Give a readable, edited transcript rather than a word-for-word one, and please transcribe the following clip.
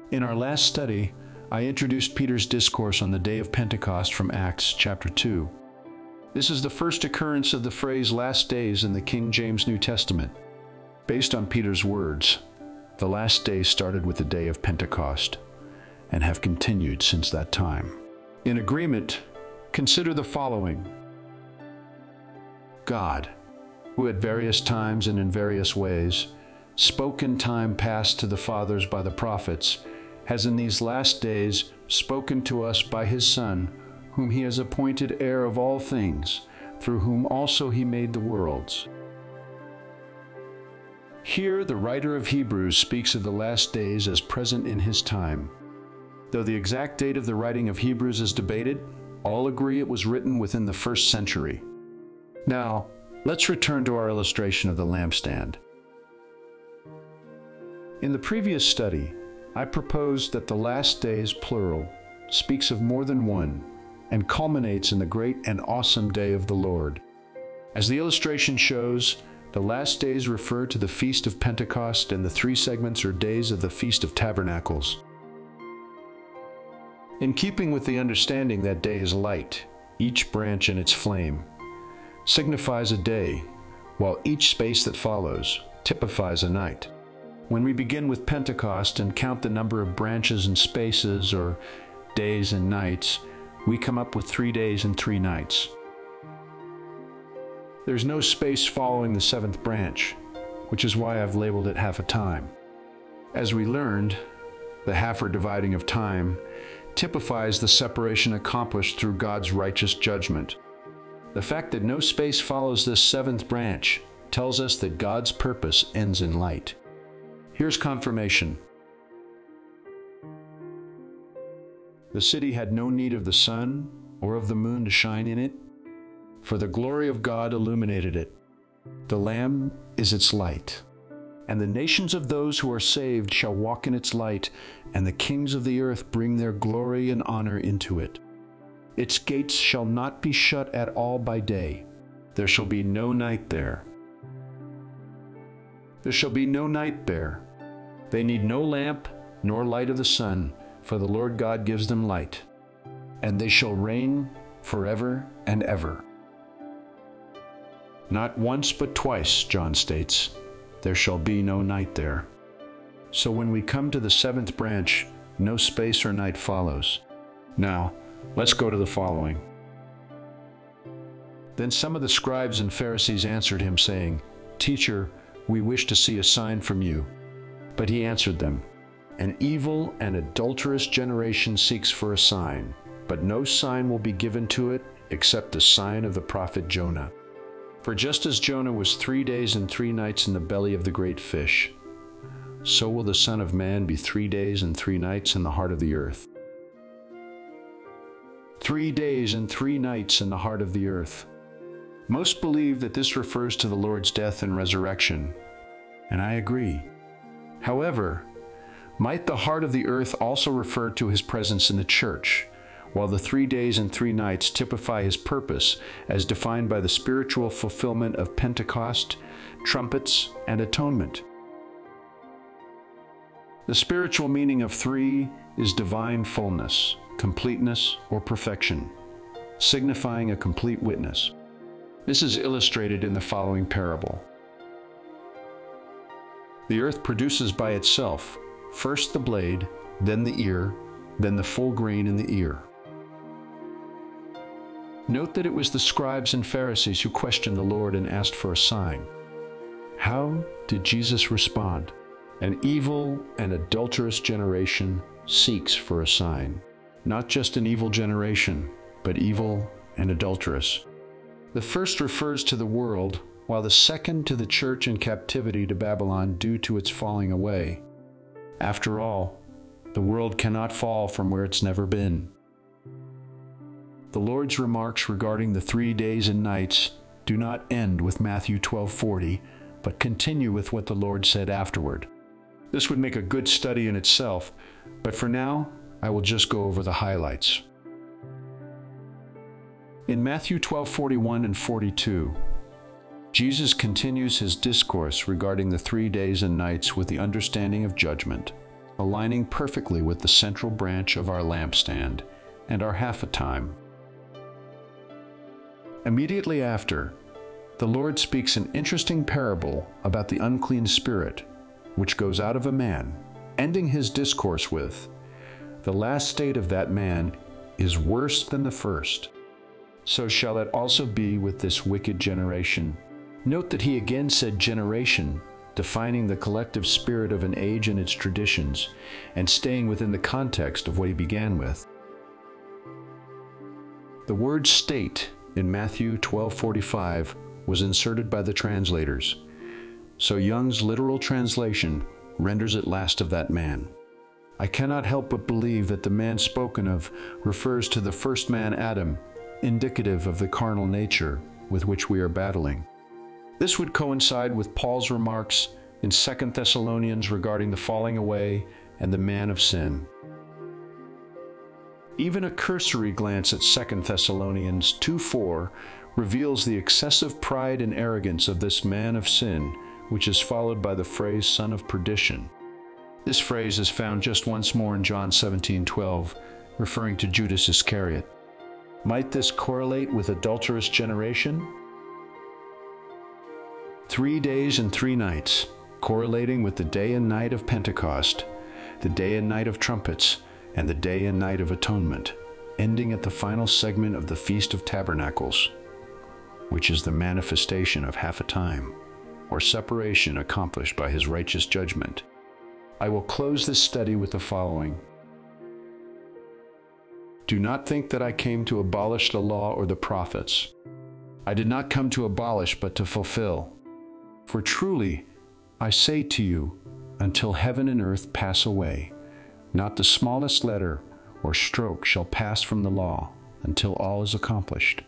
In our last study, I introduced Peter's discourse on the day of Pentecost from Acts chapter 2. This is the first occurrence of the phrase last days in the King James New Testament. Based on Peter's words, the last days started with the day of Pentecost and have continued since that time. In agreement, consider the following. God, who at various times and in various ways spoke in time past to the fathers by the prophets, has in these last days spoken to us by his Son, whom he has appointed heir of all things, through whom also he made the worlds. Here the writer of Hebrews speaks of the last days as present in his time. Though the exact date of the writing of Hebrews is debated, all agree it was written within the 1st century. Now, let's return to our illustration of the lampstand. In the previous study, I proposed that the last days, plural, speaks of more than one and culminates in the great and awesome day of the Lord. As the illustration shows, the last days refer to the Feast of Pentecost, and the 3 segments or days of the Feast of Tabernacles. In keeping with the understanding that day is light, each branch in its flame signifies a day, while each space that follows typifies a night. When we begin with Pentecost and count the number of branches and spaces, or days and nights, we come up with 3 days and 3 nights. There's no space following the 7th branch, which is why I've labeled it half a time. As we learned, the half or dividing of time typifies the separation accomplished through God's righteous judgment. The fact that no space follows this 7th branch tells us that God's purpose ends in light. Here's confirmation. The city had no need of the sun or of the moon to shine in it, for the glory of God illuminated it. The Lamb is its light, and the nations of those who are saved shall walk in its light, and the kings of the earth bring their glory and honor into it. Its gates shall not be shut at all by day. There shall be no night there. There shall be no night there. They need no lamp nor light of the sun, for the Lord God gives them light, and they shall reign forever and ever. Not once but twice, John states, there shall be no night there. So when we come to the 7th branch, no space or night follows. Now, let's go to the following. Then some of the scribes and Pharisees answered him, saying, Teacher, we wish to see a sign from you. But he answered them, An evil and adulterous generation seeks for a sign, but no sign will be given to it except the sign of the prophet Jonah. For just as Jonah was 3 days and 3 nights in the belly of the great fish, so will the Son of Man be 3 days and 3 nights in the heart of the earth. 3 days and 3 nights in the heart of the earth. Most believe that this refers to the Lord's death and resurrection, and I agree. However, might the heart of the earth also refer to his presence in the church, while the 3 days and 3 nights typify his purpose as defined by the spiritual fulfillment of Pentecost, trumpets, and atonement? The spiritual meaning of 3 is divine fullness, completeness, or perfection, signifying a complete witness. This is illustrated in the following parable. The earth produces by itself first the blade, then the ear, then the full grain in the ear. Note that it was the scribes and Pharisees who questioned the Lord and asked for a sign. How did Jesus respond? An evil and adulterous generation seeks for a sign. Not just an evil generation, but evil and adulterous. The first refers to the world, while the second to the church in captivity to Babylon due to its falling away. After all, the world cannot fall from where it's never been. The Lord's remarks regarding the 3 days and nights do not end with Matthew 12:40, but continue with what the Lord said afterward. This would make a good study in itself, but for now, I will just go over the highlights. In Matthew 12:41 and 42, Jesus continues his discourse regarding the 3 days and nights with the understanding of judgment. aligning perfectly with the central branch of our lampstand and our half a time. Immediately after, the Lord speaks an interesting parable about the unclean spirit, which goes out of a man, ending his discourse with, "The last state of that man is worse than the first. So shall it also be with this wicked generation." Note that he again said generation, defining the collective spirit of an age and its traditions, and staying within the context of what he began with. The word state in Matthew 12:45 was inserted by the translators, so Young's literal translation renders it last of that man. I cannot help but believe that the man spoken of refers to the first man, Adam, indicative of the carnal nature with which we are battling. This would coincide with Paul's remarks in 2 Thessalonians regarding the falling away and the man of sin. Even a cursory glance at 2 Thessalonians 2:4 reveals the excessive pride and arrogance of this man of sin, which is followed by the phrase son of perdition. This phrase is found just once more in John 17:12, referring to Judas Iscariot. Might this correlate with adulterous generation? 3 days and 3 nights, correlating with the day and night of Pentecost, the day and night of trumpets, and the day and night of atonement, ending at the final segment of the Feast of Tabernacles, which is the manifestation of half a time, or separation accomplished by his righteous judgment. I will close this study with the following. Do not think that I came to abolish the law or the prophets. I did not come to abolish, but to fulfill. For truly, I say to you, until heaven and earth pass away, not the smallest letter or stroke shall pass from the law until all is accomplished.